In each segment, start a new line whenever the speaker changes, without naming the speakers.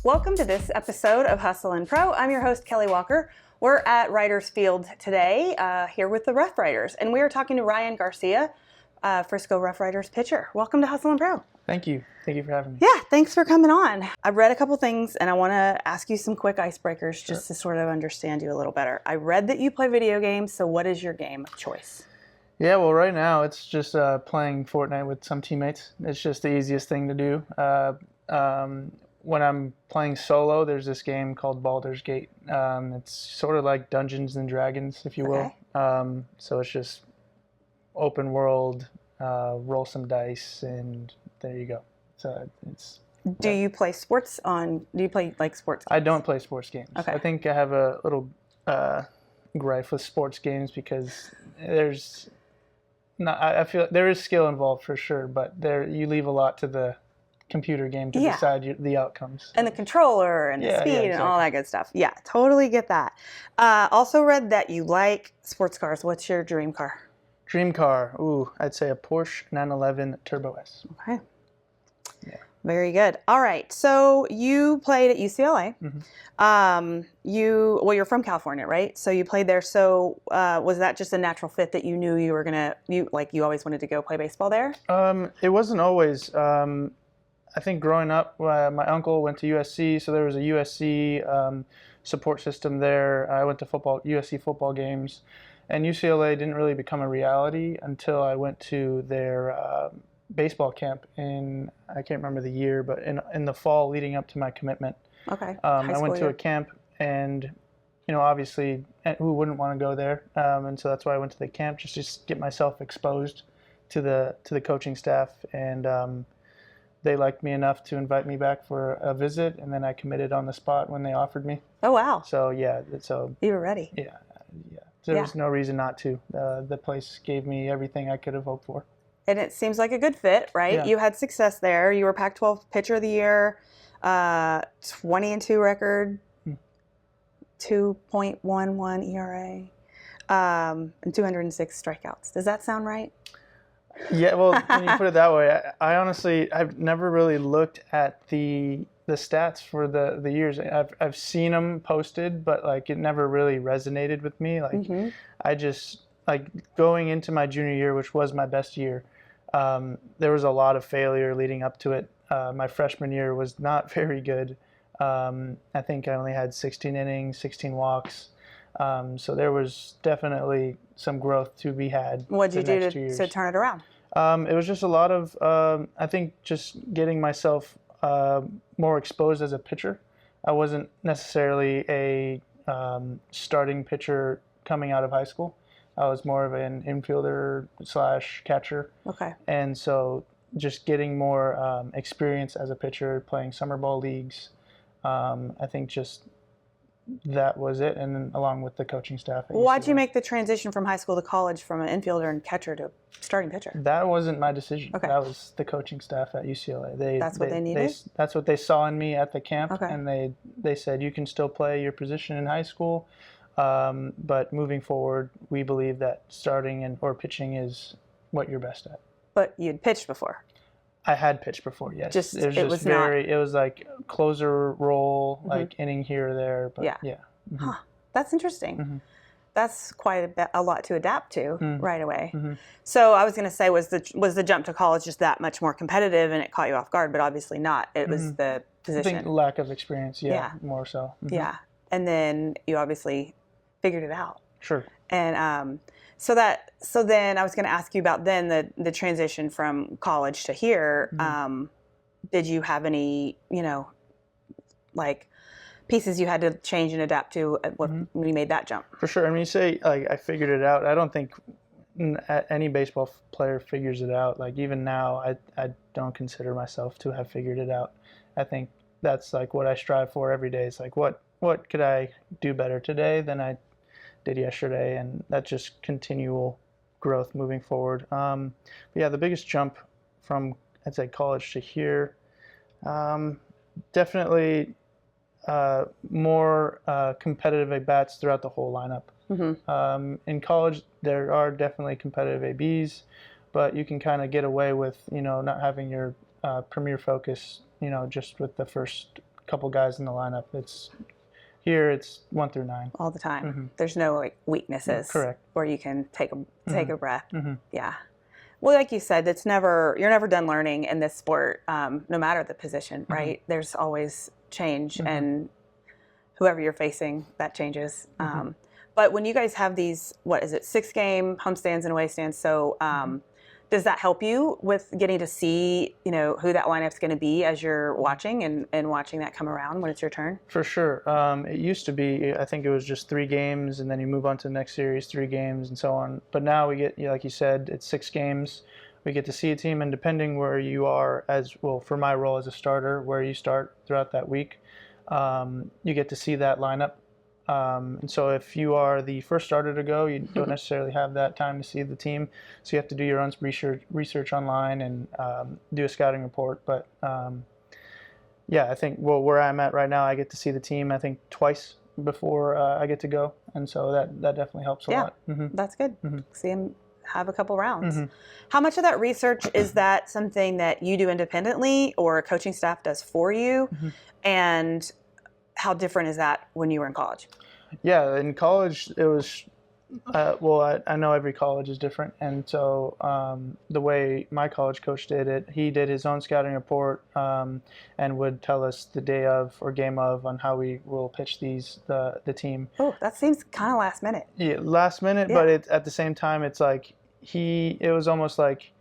Welcome to this episode of Hustle and Pro. I'm your host, Kelly Walker. We're at Writers Field today, here with the RoughRiders, and we are talking to Ryan Garcia, Frisco RoughRiders pitcher. Welcome to Hustle and Pro.
Thank you. Thank you for having me.
Yeah, thanks for coming on. I've read a couple things, and I want to ask you some quick icebreakers just to sort of understand you a little better. I read that you play video games, so what is your game of choice?
Yeah, well, right now it's just playing Fortnite with some teammates. It's just the easiest thing to do. When I'm playing solo, there's this game called Baldur's Gate. It's sort of like Dungeons and Dragons, if you will. So it's just open world, roll some dice, and there you go. So it's.
Do you play sports on? Do you play like sports games?
I don't play sports games.
Okay.
I think I have a little gripe with sports games because there's not. I feel there is skill involved for sure, but you leave a lot to the computer game to decide the outcomes.
And the controller and the speed
exactly.
and all that good stuff. Yeah, totally get that. Also read that you like sports cars. What's your dream car?
Dream car. Ooh, I'd say a Porsche 911 Turbo S.
Okay.
Yeah.
Very good. All right. So you played at UCLA.
Mm-hmm.
You're from California, right? So you played there. So was that just a natural fit that you knew you were you always wanted to go play baseball there?
It wasn't always. I think growing up, my uncle went to USC, so there was a USC support system there. I went to USC football games, and UCLA didn't really become a reality until I went to their baseball camp I can't remember the year, but in the fall leading up to my commitment.
Okay.
I went to a camp, and obviously, who wouldn't want to go there? And so that's why I went to the camp, just to get myself exposed to the coaching staff, and they liked me enough to invite me back for a visit, and then I committed on the spot when they offered me.
Oh, wow.
So, yeah.
You were ready.
Yeah. There was no reason not to. The place gave me everything I could have hoped for.
And it seems like a good fit, right?
Yeah.
You had success there. You were Pac-12 Pitcher of the Year, 20-2 record, 2.11 ERA, and 206 strikeouts. Does that sound right?
Yeah, well, when you put it that way, I honestly, I've never really looked at the stats for the years. I've seen them posted, but it never really resonated with me. I just going into my junior year, which was my best year. There was a lot of failure leading up to it. My freshman year was not very good. I think I only had 16 innings, 16 walks. So there was definitely some growth to be had.
What did you do to turn it around?
It was just a lot of, I think, just getting myself more exposed as a pitcher. I wasn't necessarily a starting pitcher coming out of high school. I was more of an infielder / catcher. Okay. And so just getting more experience as a pitcher, playing summer ball leagues, I think just that was it, and then along with the coaching staff.
Why'd you make the transition from high school to college from an infielder and catcher to starting pitcher?
That wasn't my decision.
Okay.
That was the coaching staff at UCLA.
That's what they needed?
That's what they saw in me at the camp,
okay.
And they said, you can still play your position in high school, but moving forward, we believe that starting or pitching is what you're best at.
But you'd pitched before? I
had pitched before, yes.
It was
like closer role, inning here or there. But yeah.
Mm-hmm. Huh. That's interesting. Mm-hmm. That's quite a lot to adapt to right away. Mm-hmm. So I was going to say, was the jump to college just that much more competitive and it caught you off guard? But obviously not. It was the position.
I think lack of experience, more so. Mm-hmm.
Yeah. And then you obviously figured it out.
Sure.
And so then I was going to ask you about then the transition from college to here. Mm-hmm. Did you have any, pieces you had to change and adapt to when you made that jump?
For sure. I mean, you say I figured it out. I don't think any baseball player figures it out. Even now, I don't consider myself to have figured it out. I think that's what I strive for every day. It's what could I do better today than I did yesterday, and that's just continual growth moving forward. But yeah, the biggest jump from I'd say college to here, definitely more competitive at-bats throughout the whole lineup. Mm-hmm. In college, there are definitely competitive ABs, but you can kind of get away with not having your premier focus just with the first couple guys in the lineup. Here it's 1 through 9
all the time. There's no like weaknesses.
Correct.
Where you can take a breath. Yeah. Well, like you said, you're never done learning in this sport, no matter the position, right? There's always change, and whoever you're facing, that changes. But when you guys have these, 6-game homestands and away stands, so does that help you with getting to see, who that lineup's going to be as you're watching and watching that come around when it's your turn?
For sure. It used to be, I think it was just 3 games, and then you move on to the next series, 3 games, and so on. But now we get, like you said, it's 6 games. We get to see a team, and depending where you are, for my role as a starter, where you start throughout that week, you get to see that lineup. And so if you are the first starter to go, you don't necessarily have that time to see the team. So you have to do your own research online and do a scouting report. But I think where I'm at right now, I get to see the team, I think, twice before I get to go. And so that definitely helps a lot.
That's good. See them have a couple rounds. How much of that research is that something that you do independently or a coaching staff does for you? And how different is that when you were in college?
Yeah, in college it was, I know every college is different. And so the way my college coach did it, he did his own scouting report and would tell us the day of or game of on how we will pitch the team.
Oh, that seems kind of last minute.
Yeah, last minute, but at the same time, it's like it was almost like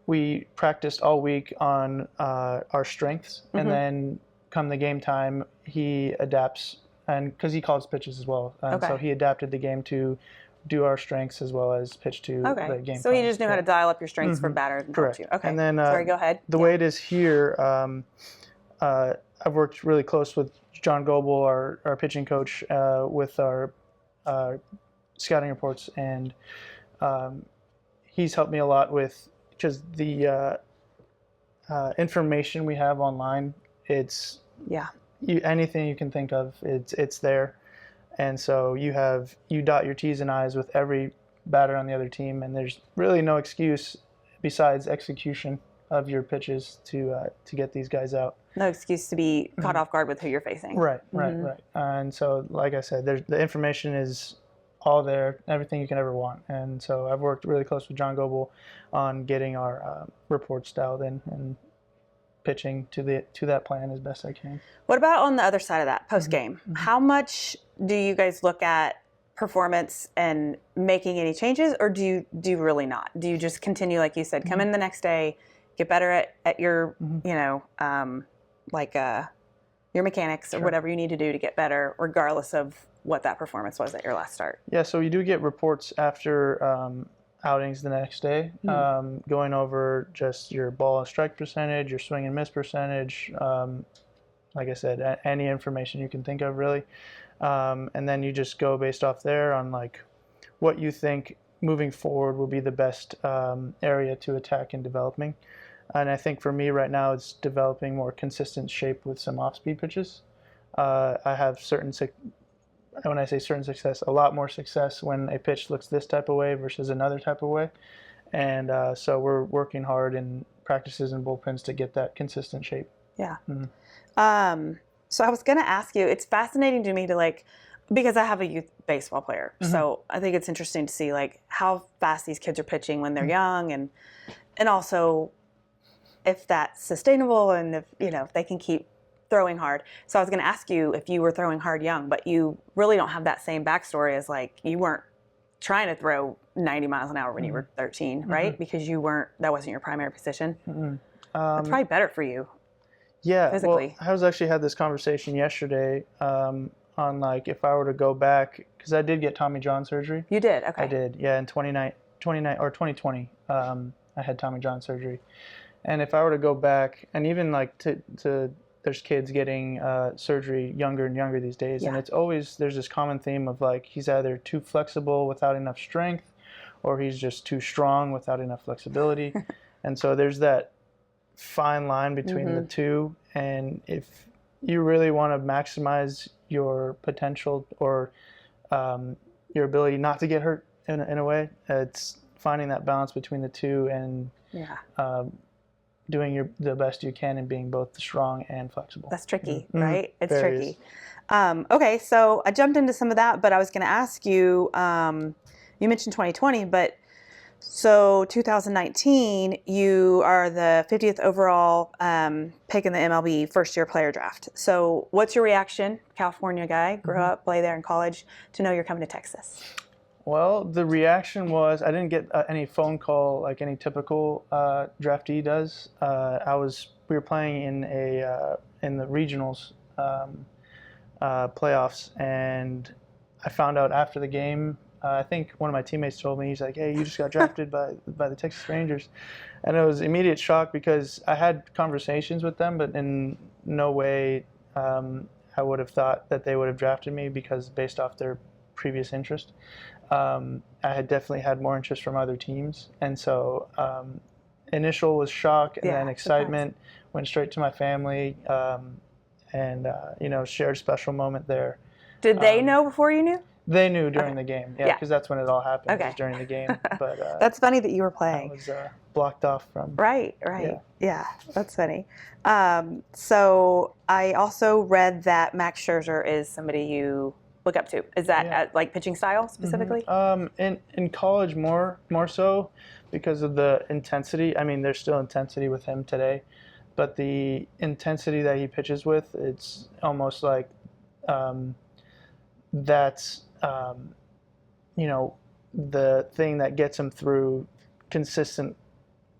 we practiced all week on our strengths, and then come the game time, he adapts, and because he calls pitches as well, so he adapted the game to do our strengths as well as pitch to the game.
So he just knew how to dial up your strengths for batters and
correct
you. Okay.
And then
sorry, go ahead.
The way it is here, I've worked really close with John Goebel, our pitching coach, with our scouting reports, and he's helped me a lot with because the information we have online. It's anything you can think of, it's there, and so you dot your T's and I's with every batter on the other team, and there's really no excuse besides execution of your pitches to get these guys out.
No excuse to be caught off guard with who you're facing.
Right. And so, like I said, the information is all there, everything you can ever want, and so I've worked really close with John Goebel on getting our reports dialed in and pitching to that plan as best I can.
What about on the other side of that, post game? How much do you guys look at performance and making any changes, or do you really not? Do you just continue, like you said, come in the next day, get better at your your mechanics or whatever you need to do to get better, regardless of what that performance was at your last start? Yeah,
so you do get reports after outings the next day, going over just your ball and strike percentage, your swing and miss percentage, like I said, any information you can think of, really. And then you just go based off there on like what you think moving forward will be the best area to attack in developing. And I think for me right now, it's developing more consistent shape with some off-speed pitches. I have when I say certain success, a lot more success when a pitch looks this type of way versus another type of way. And so we're working hard in practices and bullpens to get that consistent shape.
Yeah. So I was going to ask you, it's fascinating to me because I have a youth baseball player. So I think it's interesting to see how fast these kids are pitching when they're young, and also if that's sustainable and if they can keep throwing hard. So I was going to ask you if you were throwing hard young, but you really don't have that same backstory as you weren't trying to throw 90 miles an hour when you were 13, right? Because that wasn't your primary position. That's probably better for you.
Yeah,
physically.
Well, I actually had this conversation yesterday on if I were to go back, because I did get Tommy John surgery.
You did? Okay.
I did, yeah, in 2020. I had Tommy John surgery. And if I were to go back, and even there's kids getting surgery younger and younger these days, and it's always, there's this common theme of he's either too flexible without enough strength, or he's just too strong without enough flexibility. And so there's that fine line between the two, and if you really want to maximize your potential or your ability not to get hurt in a way, it's finding that balance between the two and doing the best you can and being both strong and flexible.
That's tricky, right? It's
Very
tricky. Okay, so I jumped into some of that, but I was going to ask you, you mentioned 2020, but so 2019, you are the 50th overall pick in the MLB first-year player draft. So what's your reaction, California guy, grew up, play there in college, to know you're coming to Texas?
Well, the reaction was I didn't get any phone call like any typical draftee does. We were playing in the regionals playoffs, and I found out after the game. I think one of my teammates told me, he's like, "Hey, you just got drafted by the Texas Rangers," and it was immediate shock because I had conversations with them, but in no way I would have thought that they would have drafted me because based off their previous interest. I had definitely had more interest from other teams, and so initial was shock, and then excitement went straight to my family, and shared a special moment there.
Did they know before you knew?
They knew during the game, because that's when it all happened. Was during the game. But
that's funny that you were playing.
I was blocked off from.
Right. Yeah, that's funny. So I also read that Max Scherzer is somebody you look up to. Is that like pitching style specifically?
In college more so because of the intensity. I mean, there's still intensity with him today, but the intensity that he pitches with, it's almost like that's the thing that gets him through consistent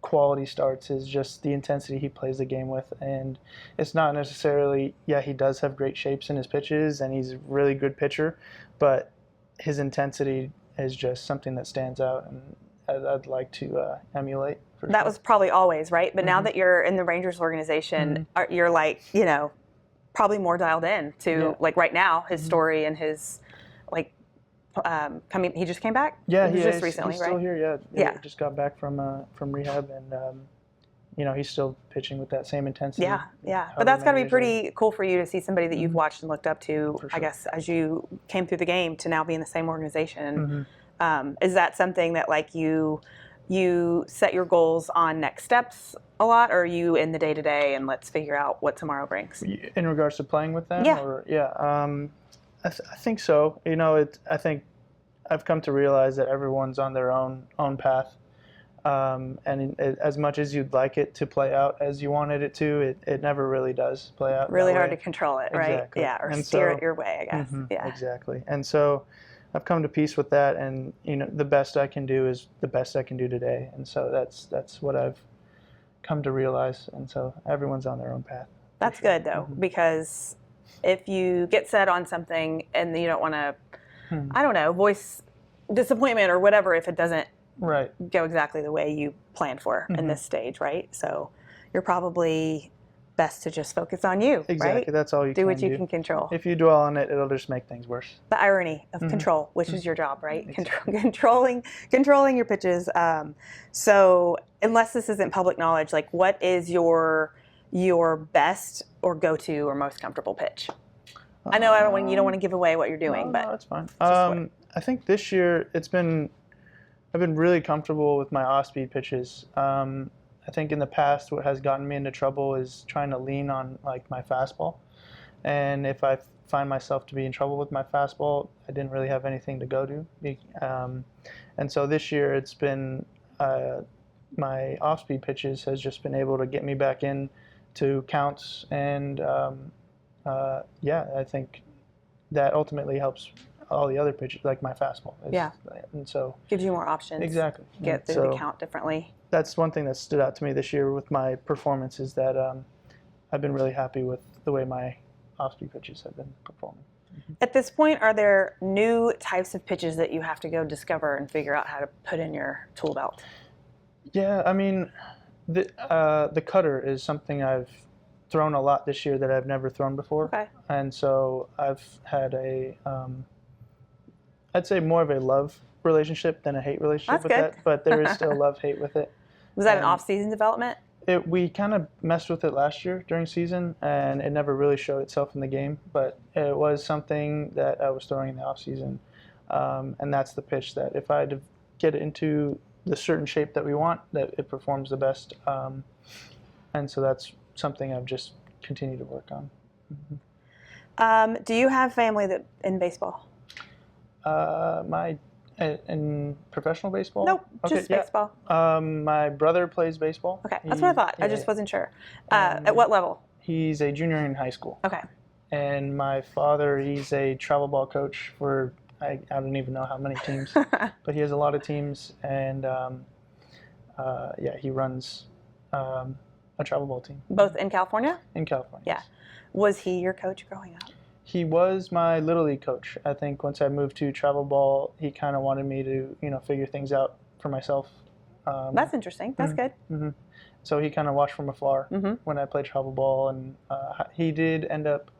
quality starts is just the intensity he plays the game with. And it's not necessarily, he does have great shapes in his pitches and he's a really good pitcher, but his intensity is just something that stands out and I'd like to emulate.
That was probably always, right? But now that you're in the Rangers organization, you're like, probably more dialed in to like right now his story and his like he just came back.
Yeah,
he was just recently,
he's
right?
Still here. Yeah. Just got back from rehab, and he's still pitching with that same intensity.
Yeah. But that's got to be pretty cool for you to see somebody that you've watched and looked up to.
Sure.
I guess as you came through the game to now be in the same organization. Is that something that like you set your goals on next steps a lot, or are you in the day to day and let's figure out what tomorrow brings?
In regards to playing with them?
Yeah.
I think so. I think I've come to realize that everyone's on their own path, and as much as you'd like it to play out as you wanted it to, it never really does play out.
Really hard to control it, right?
Exactly.
Yeah, or steer it your way, I guess. Yeah,
exactly. And so I've come to peace with that, and the best I can do is the best I can do today, and so that's what I've come to realize. And so everyone's on their own path.
That's good though, because if you get set on something and you don't want to, I don't know, voice disappointment or whatever if it doesn't go exactly the way you planned for in this stage, right? So you're probably best to just focus on you,
exactly.
Right?
That's all you
do
can
what you can control.
If you dwell on it, it'll just make things worse.
The irony of control, which is your job, right? Exactly. Controlling your pitches. So unless this isn't public knowledge, like what is your best or go-to or most comfortable pitch? I know you don't want to give away what you're doing, but
no, that's fine. I think this year I've been really comfortable with my off-speed pitches. I think in the past what has gotten me into trouble is trying to lean on like my fastball, and if I find myself to be in trouble with my fastball, I didn't really have anything to go to. And so this year it's been my off-speed pitches has just been able to get me back in to counts, and I think that ultimately helps all the other pitches, like my fastball. And so
gives you more options.
Exactly.
Get through the count differently.
That's one thing that stood out to me this year with my performance is that I've been really happy with the way my off-speed pitches have been performing.
At this point, are there new types of pitches that you have to go discover and figure out how to put in your tool belt?
Yeah, I mean, the cutter is something I've thrown a lot this year that I've never thrown before.
Okay.
And so I've had I'd say more of a love relationship than a hate relationship with that, but there is still love-hate with it.
Was that an off-season development?
We kind of messed with it last year during season, and it never really showed itself in the game, but it was something that I was throwing in the off-season, and that's the pitch that if I had to get it into the certain shape that we want, that it performs the best. And so that's something I've just continued to work on.
Do you have family that in baseball?
In professional baseball?
Nope, just baseball.
My brother plays baseball.
Okay, that's what I thought. I just wasn't sure. At what level?
He's a junior in high school.
Okay.
And my father, he's a travel ball coach for, I don't even know how many teams, but he has a lot of teams, and he runs a travel ball team.
Both in California?
In California.
Yeah. Was he your coach growing up?
He was my Little League coach. I think once I moved to travel ball, he kind of wanted me to, figure things out for myself.
That's interesting. That's good.
Mm-hmm. So he kind of watched from afar when I played travel ball, and he did end up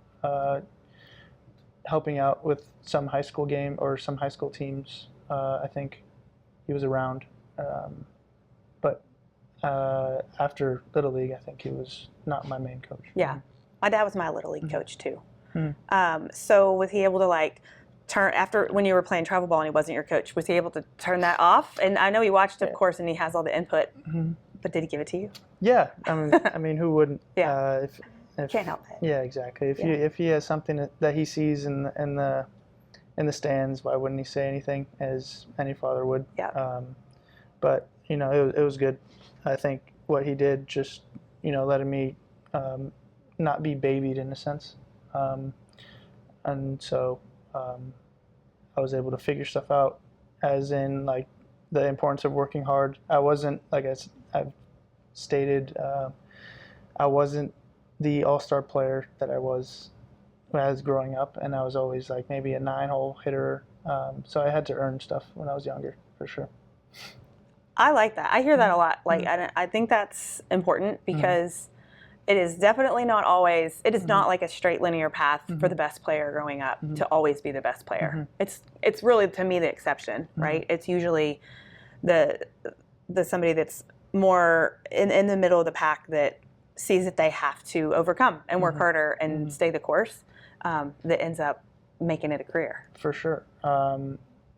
helping out with some high school teams. I think he was around, but after Little League, I think he was not my main coach.
Yeah, my dad was my Little League coach too. So was he able to turn after when you were playing travel ball and he wasn't your coach? Was he able to turn that off? And I know he watched, of course, and he has all the input. But did he give it to you?
Yeah, I mean, who wouldn't?
Yeah. Can't help it.
Yeah, exactly. If he has something that he sees in the stands, why wouldn't he say anything, as any father would?
Yeah.
But it was good. I think what he did, just letting me not be babied in a sense, and so I was able to figure stuff out, as in the importance of working hard. I wasn't, like I've stated, I wasn't the all-star player that I was as growing up, and I was always maybe a 9-hole hitter. So I had to earn stuff when I was younger, for sure.
I like that. I hear that a lot. I think that's important because it is definitely not always. It is not like a straight linear path for the best player growing up to always be the best player. It's really, to me, the exception, right? It's usually the somebody that's more in the middle of the pack that sees that they have to overcome and work harder and stay the course, that ends up making it a career.
For sure.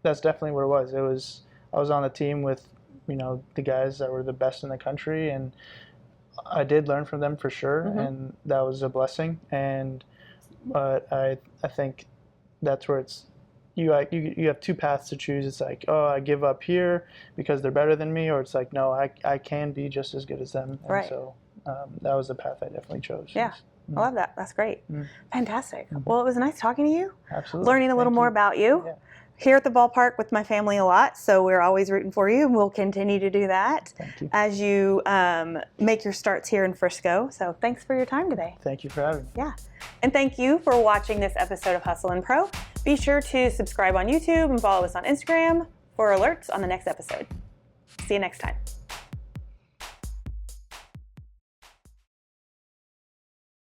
That's definitely what it was. I was on the team with, the guys that were the best in the country, and I did learn from them for sure, and that was a blessing. But I think that's where it's, you have two paths to choose. It's I give up here because they're better than me, or it's no, I can be just as good as them. And
right.
So that was the path I definitely chose.
Yeah. I love that. That's great. Fantastic. Well, it was nice talking to you.
Absolutely.
Learning a little more about you.
Yeah.
Here at the ballpark with my family a lot, so we're always rooting for you, and we'll continue to do that as you make your starts here in Frisco. So thanks for your time today.
Thank you for having me.
Yeah. And thank you for watching this episode of Hustle and Pro. Be sure to subscribe on YouTube and follow us on Instagram for alerts on the next episode. See you next time.